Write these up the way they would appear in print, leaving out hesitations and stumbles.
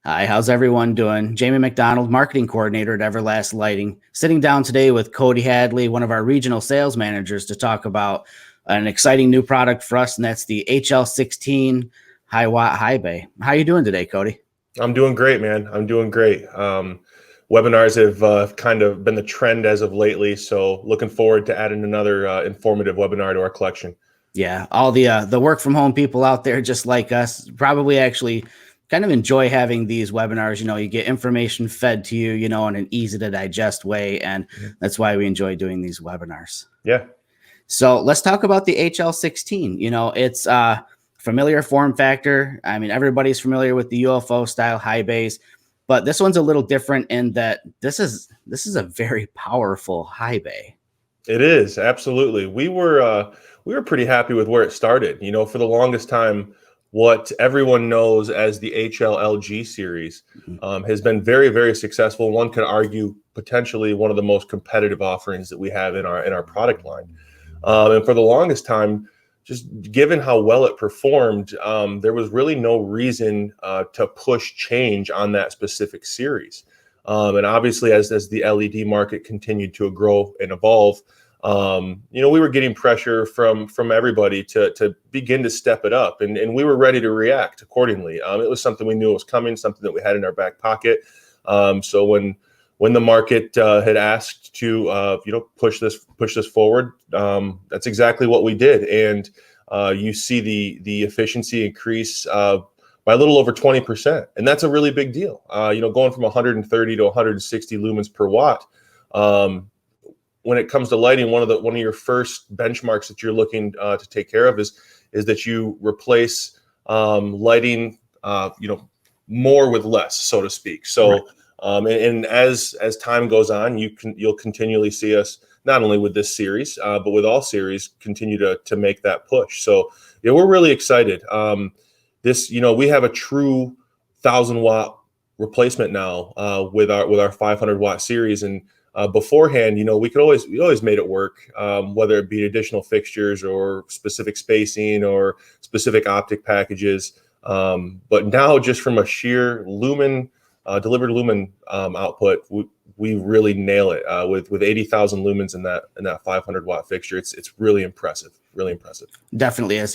Hi, how's everyone doing? Jamie McDonald, marketing coordinator at EverLast Lighting, sitting down today with Cody Hadley, one of our regional sales managers, to talk about an exciting new product for us, and that's the HL16 high watt high bay. How you doing today, Cody? I'm doing great, man. I'm doing great. Webinars have kind of been the trend as of lately, so looking forward to adding another informative webinar to our collection. Yeah, all the work from home people out there, just like us, probably actually kind of enjoy having these webinars. You get information fed to you, in an easy to digest way, and that's why we enjoy doing these webinars. Yeah. So let's talk about the HL16. It's a familiar form factor. I mean, everybody's familiar with the UFO style high bays, but this one's a little different in that this is a very powerful high bay. It is, absolutely. We were pretty happy with where it started. For the longest time, what everyone knows as the HLLG series has been very, very successful. One could argue potentially one of the most competitive offerings that we have in our product line. And for the longest time, just given how well it performed, there was really no reason to push change on that specific series. And obviously, as the LED market continued to grow and evolve, we were getting pressure from everybody to begin to step it up, and we were ready to react accordingly. It was something we knew was coming, something that we had in our back pocket. So when the market had asked to push this forward, that's exactly what we did, and you see the efficiency increase by a little over 20%, and that's a really big deal. Going from 130 to 160 lumens per watt. When it comes to lighting, one of your first benchmarks that you're looking to take care of is that you replace lighting, more with less, so to speak. So, right. And as time goes on, you'll continually see us, not only with this series, but with all series, continue to make that push. So, we're really excited. We have a true 1,000-watt replacement now with our 500-watt series, and beforehand, we always made it work, whether it be additional fixtures or specific spacing or specific optic packages. But now, just from a sheer delivered lumen output, we really nail it with 80,000 lumens in that 500-watt fixture. It's really impressive, really impressive. Definitely is.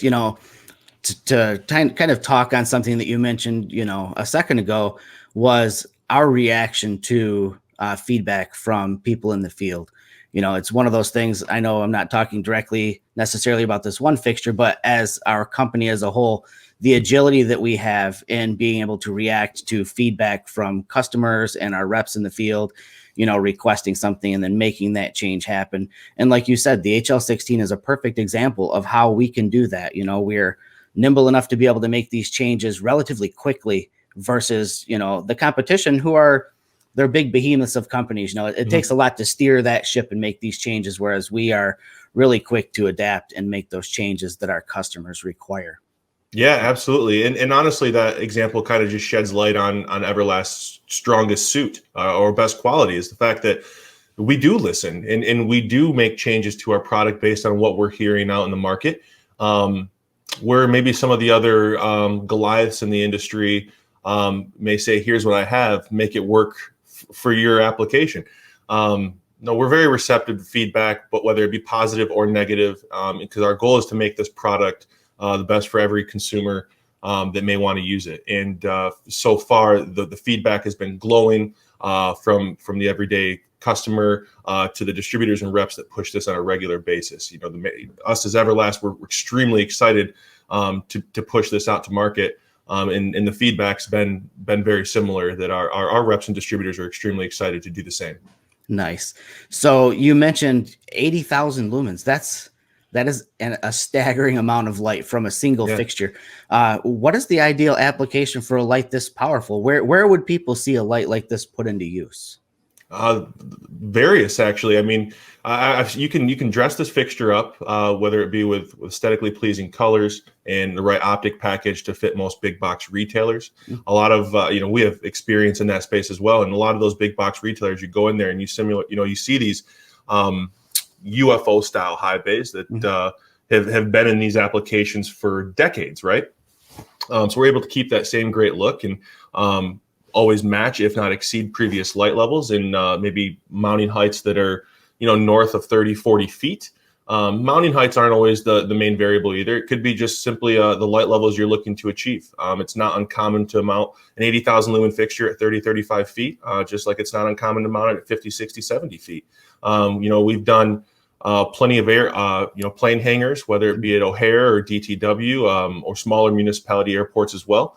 To kind of talk on something that you mentioned, a second ago, was our reaction to feedback from people in the field. It's one of those things. I know I'm not talking directly necessarily about this one fixture, but as our company as a whole, the agility that we have in being able to react to feedback from customers and our reps in the field, requesting something and then making that change happen. And like you said, the HL16 is a perfect example of how we can do that. We're nimble enough to be able to make these changes relatively quickly versus, the competition, they're big behemoths of companies. It takes a lot to steer that ship and make these changes, whereas we are really quick to adapt and make those changes that our customers require. Yeah, absolutely. And honestly, that example kind of just sheds light on EverLast's strongest suit or best quality, is the fact that we do listen and we do make changes to our product based on what we're hearing out in the market. Where maybe some of the other Goliaths in the industry may say, here's what I have, make it work for your application. No, we're very receptive to feedback, but whether it be positive or negative, because our goal is to make this product the best for every consumer that may want to use it. And so far, the feedback has been glowing from the everyday customer to the distributors and reps that push this on a regular basis. Us as EverLast, we're extremely excited to push this out to market. And the feedback's been very similar, that our reps and distributors are extremely excited to do the same. Nice. So you mentioned 80,000 lumens. That is a staggering amount of light from a single fixture. What is the ideal application for a light this powerful? Where would people see a light like this put into use? Various, actually. I mean, you can dress this fixture up, whether it be with aesthetically pleasing colors and the right optic package to fit most big box retailers. A lot of we have experience in that space as well, and a lot of those big box retailers, you go in there and you simulate. You see these UFO style high bays that have been in these applications for decades, right? So we're able to keep that same great look, and always match, if not exceed, previous light levels, and maybe mounting heights that are, north of 30, 40 feet. Mounting heights aren't always the main variable either. It could be just simply the light levels you're looking to achieve. It's not uncommon to mount an 80,000 lumen fixture at 30, 35 feet, just like it's not uncommon to mount it at 50, 60, 70 feet. We've done plenty of plane hangars, whether it be at O'Hare or DTW, or smaller municipality airports as well.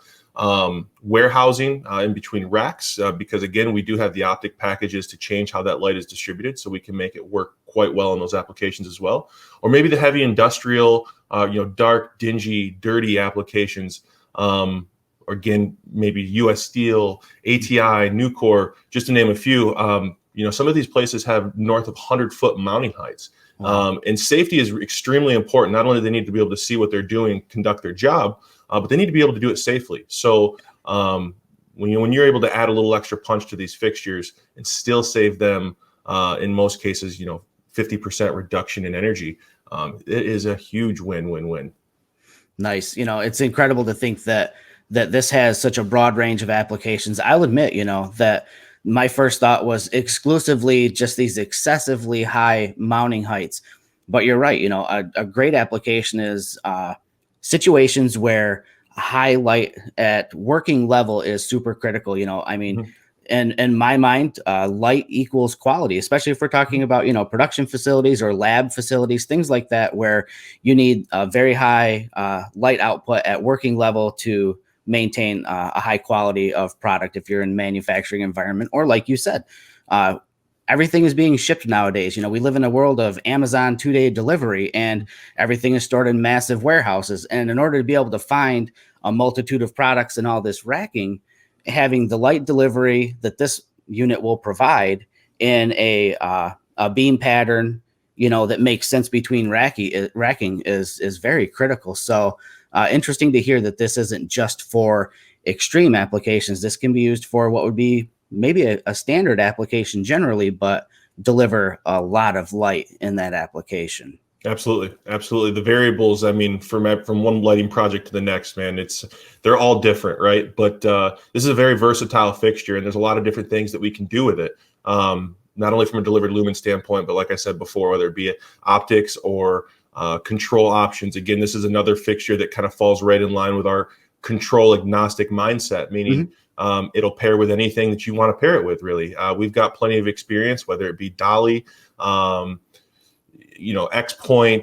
Warehousing in between racks, because again, we do have the optic packages to change how that light is distributed, so we can make it work quite well in those applications as well. Or maybe the heavy industrial, dark, dingy, dirty applications. Or again, maybe US Steel, ATI, Nucor, just to name a few. Some of these places have north of 100-foot mounting heights. Wow. And safety is extremely important. Not only do they need to be able to see what they're doing, conduct their job, but they need to be able to do it safely. So when you're able to add a little extra punch to these fixtures and still save them, in most cases, 50% reduction in energy, it is a huge win-win-win. Nice. It's incredible to think that this has such a broad range of applications. I'll admit, that my first thought was exclusively just these excessively high mounting heights. But you're right. A great application is situations where high light at working level is super critical. In my mind, light equals quality, especially if we're talking about, production facilities or lab facilities, things like that, where you need a very high light output at working level to maintain a high quality of product. If you're in manufacturing environment, or like you said, everything is being shipped nowadays. We live in a world of Amazon 2-day delivery, and everything is stored in massive warehouses. And in order to be able to find a multitude of products and all this racking, having the light delivery that this unit will provide in a beam pattern, that makes sense between racking is very critical. So interesting to hear that this isn't just for extreme applications. This can be used for what would be maybe a standard application generally, but deliver a lot of light in that application. Absolutely. The variables, from one lighting project to the next, man, they're all different, right? But this is a very versatile fixture, and there's a lot of different things that we can do with it. Not only from a delivered lumen standpoint, but like I said before, whether it be optics or control options. Again, this is another fixture that kind of falls right in line with our control agnostic mindset, meaning it'll pair with anything that you want to pair it with, really. We've got plenty of experience, whether it be Dolly, X-Point,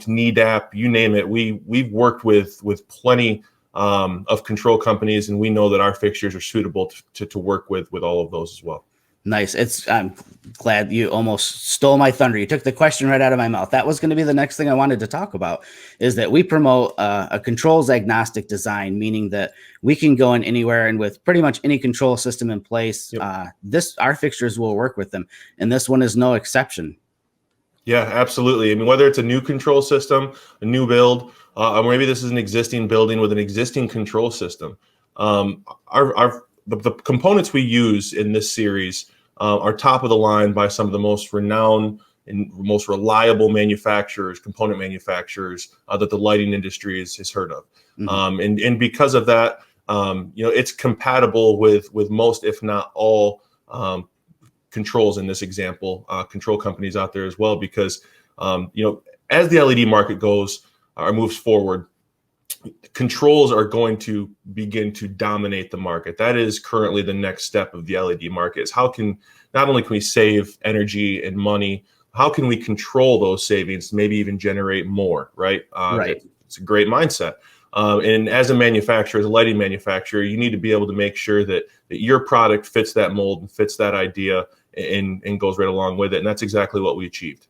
NEDAP, you name it. We've worked with plenty of control companies, and we know that our fixtures are suitable to work with all of those as well. Nice. I'm glad you almost stole my thunder. You took the question right out of my mouth. That was going to be the next thing I wanted to talk about, is that we promote a controls agnostic design, meaning that we can go in anywhere, and with pretty much any control system in place, yep. Our fixtures will work with them. And this one is no exception. Yeah, absolutely. Whether it's a new control system, a new build, or maybe this is an existing building with an existing control system, the components we use in this series are top of the line by some of the most renowned and most reliable component manufacturers that the lighting industry has heard of. And because of that, it's compatible with most, if not all, controls in this example, control companies out there as well, because as the LED market goes or moves forward, controls are going to begin to dominate the market. That is currently the next step of the LED market, is not only can we save energy and money, how can we control those savings, maybe even generate more, right? Right. It's a great mindset. And as a manufacturer, as a lighting manufacturer, you need to be able to make sure that your product fits that mold and fits that idea and goes right along with it. And that's exactly what we achieved.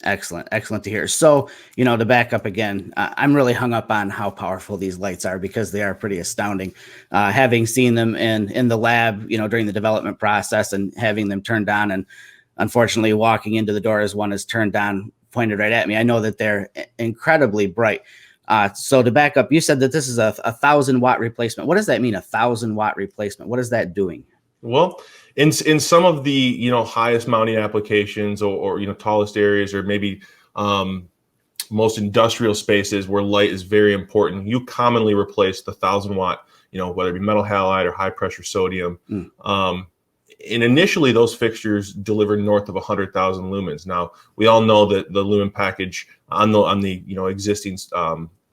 Excellent to hear. So, to back up again, I'm really hung up on how powerful these lights are, because they are pretty astounding. Having seen them in the lab, during the development process, and having them turned on, and unfortunately walking into the door as one is turned on, pointed right at me, I know that they're incredibly bright. So to back up, you said that this is a 1,000-watt replacement. What does that mean, 1,000-watt replacement? What is that doing? Well, in some of the highest mounting applications or tallest areas, or maybe most industrial spaces where light is very important, you commonly replace the 1,000-watt, whether it be metal halide or high pressure sodium. And initially, those fixtures delivered north of 100,000 lumens. Now, we all know that the lumen package on the existing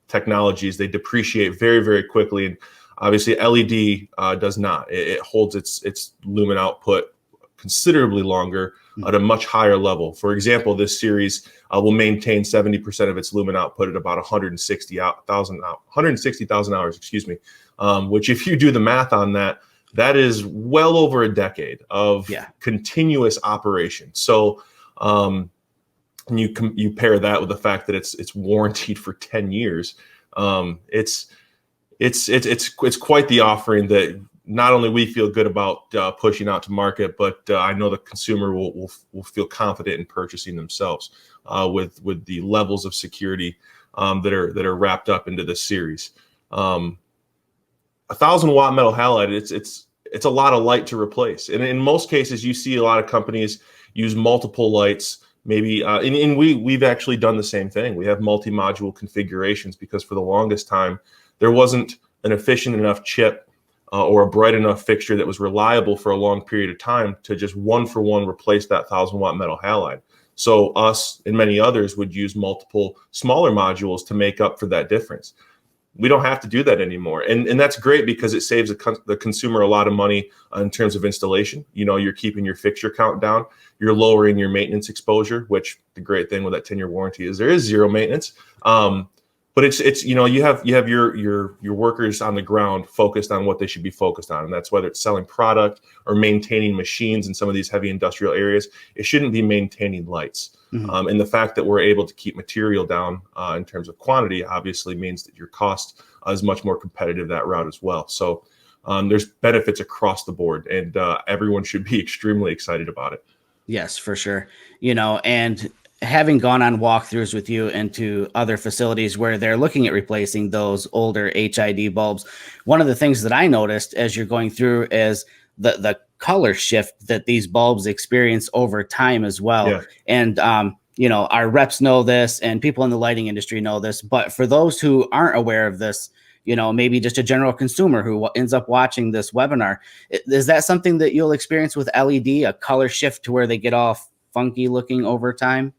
technologies, they depreciate very, very quickly, and obviously LED does not. It holds its lumen output considerably longer at a much higher level. For example, this series will maintain 70% of its lumen output at about 160,000 hours, which, if you do the math on that, that is well over a decade of continuous operation. So and you pair that with the fact that it's warranted for 10 years. It's quite the offering that not only we feel good about pushing out to market, but I know the consumer will feel confident in purchasing themselves with the levels of security that are wrapped up into this series. 1,000-watt metal halide, it's a lot of light to replace, and in most cases, you see a lot of companies use multiple lights. Maybe and we've actually done the same thing. We have multi-module configurations because for the longest time there wasn't an efficient enough chip or a bright enough fixture that was reliable for a long period of time to just one-for-one replace that 1,000-watt metal halide. So us and many others would use multiple smaller modules to make up for that difference. We don't have to do that anymore. And that's great because it saves the consumer a lot of money in terms of installation. You're keeping your fixture count down. You're lowering your maintenance exposure, which the great thing with that 10-year warranty is there is zero maintenance. But it's you have your workers on the ground focused on what they should be focused on. And that's whether it's selling product or maintaining machines in some of these heavy industrial areas. It shouldn't be maintaining lights. And the fact that we're able to keep material down in terms of quantity obviously means that your cost is much more competitive that route as well. So there's benefits across the board, and everyone should be extremely excited about it. Yes, for sure. And having gone on walkthroughs with you into other facilities where they're looking at replacing those older HID bulbs, one of the things that I noticed as you're going through is the color shift that these bulbs experience over time as well. Yeah. And, our reps know this and people in the lighting industry know this, but for those who aren't aware of this, maybe just a general consumer who ends up watching this webinar, is that something that you'll experience with LED, a color shift to where they get all funky looking over time?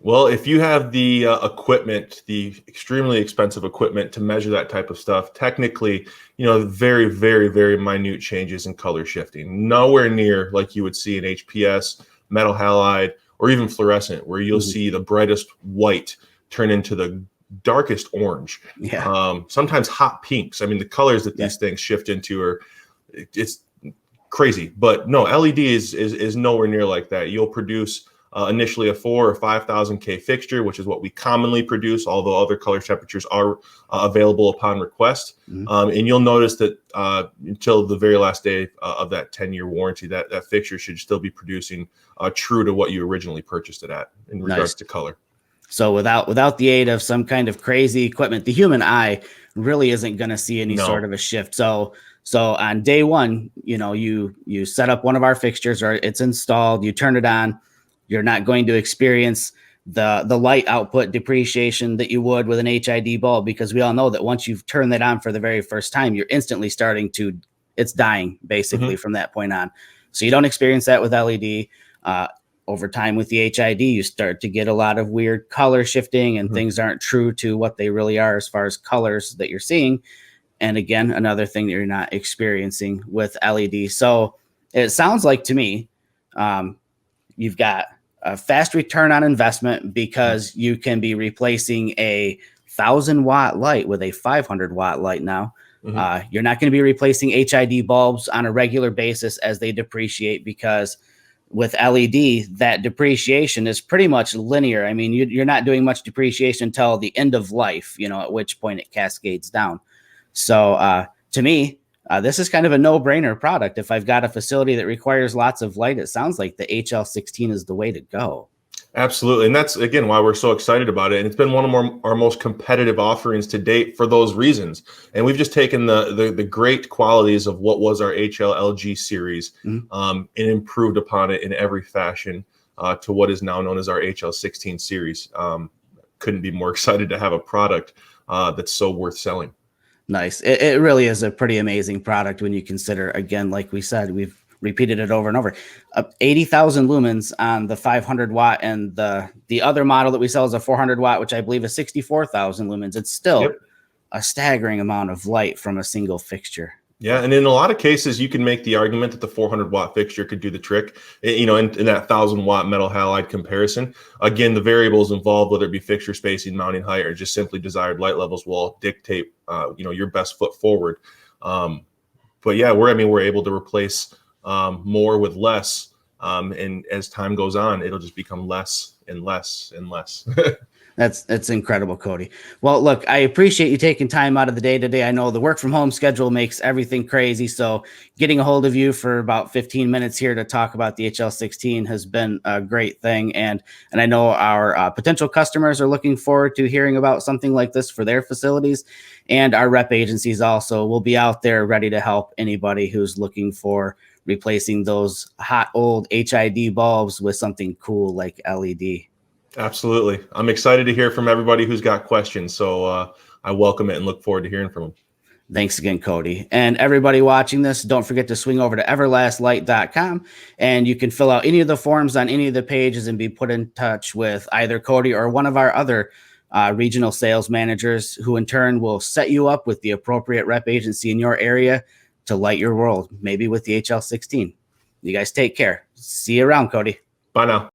Well, if you have the equipment, the extremely expensive equipment to measure that type of stuff, technically, very, very, very minute changes in color shifting. Nowhere near like you would see in HPS, metal halide, or even fluorescent, where you'll see the brightest white turn into the darkest orange. Yeah. Sometimes hot pinks. I mean, the colors that these things shift into it's crazy. But no, LED is nowhere near like that. You'll produce initially a 4,000 or 5,000 K fixture, which is what we commonly produce, although other color temperatures are available upon request. And you'll notice that until the very last day of that 10-year warranty, that fixture should still be producing true to what you originally purchased it at in regards to color. So without the aid of some kind of crazy equipment, the human eye really isn't going to see any sort of a shift. So on day one, you set up one of our fixtures, or it's installed, you turn it on. You're not going to experience the light output depreciation that you would with an HID bulb, because we all know that once you've turned that on for the very first time, you're instantly it's dying basically from that point on. So you don't experience that with LED. Over time with the HID, you start to get a lot of weird color shifting, and things aren't true to what they really are as far as colors that you're seeing. And again, another thing that you're not experiencing with LED. So it sounds like to me, you've got a fast return on investment because you can be replacing a 1,000-watt light with a 500-watt light now. You're not going to be replacing HID bulbs on a regular basis as they depreciate, because with LED, that depreciation is pretty much linear. I mean, you're not doing much depreciation until the end of life, at which point it cascades down. So to me, this is kind of a no-brainer product. If I've got a facility that requires lots of light, it sounds like the HL16 is the way to go. Absolutely. And that's, again, why we're so excited about it. And it's been one of our most competitive offerings to date for those reasons. And we've just taken the great qualities of what was our HLLG series and improved upon it in every fashion to what is now known as our HL16 series. couldn't be more excited to have a product that's so worth selling. Nice. It really is a pretty amazing product when you consider, again, like we said, we've repeated it over and over. 80,000 lumens on the 500 watt, and the other model that we sell is a 400 watt, which I believe is 64,000 lumens. It's still a staggering amount of light from a single fixture. Yeah, and in a lot of cases, you can make the argument that the 400 watt fixture could do the trick. You know, in that 1,000 watt metal halide comparison, again, the variables involved, whether it be fixture spacing, mounting height, or just simply desired light levels, will dictate, you know, your best foot forward. But yeah, we're able to replace more with less, and as time goes on, it'll just become less and less and less. That's incredible, Cody. Well, look, I appreciate you taking time out of the day today. I know the work from home schedule makes everything crazy. So getting a hold of you for about 15 minutes here to talk about the HL16 has been a great thing. And I know our potential customers are looking forward to hearing about something like this for their facilities. And our rep agencies also will be out there ready to help anybody who's looking for replacing those hot old HID bulbs with something cool like LED. Absolutely. I'm excited to hear from everybody who's got questions. So I welcome it and look forward to hearing from them. Thanks again, Cody. And everybody watching this, don't forget to swing over to everlastlight.com, and you can fill out any of the forms on any of the pages and be put in touch with either Cody or one of our other regional sales managers, who in turn will set you up with the appropriate rep agency in your area to light your world, maybe with the HL16. You guys take care. See you around, Cody. Bye now.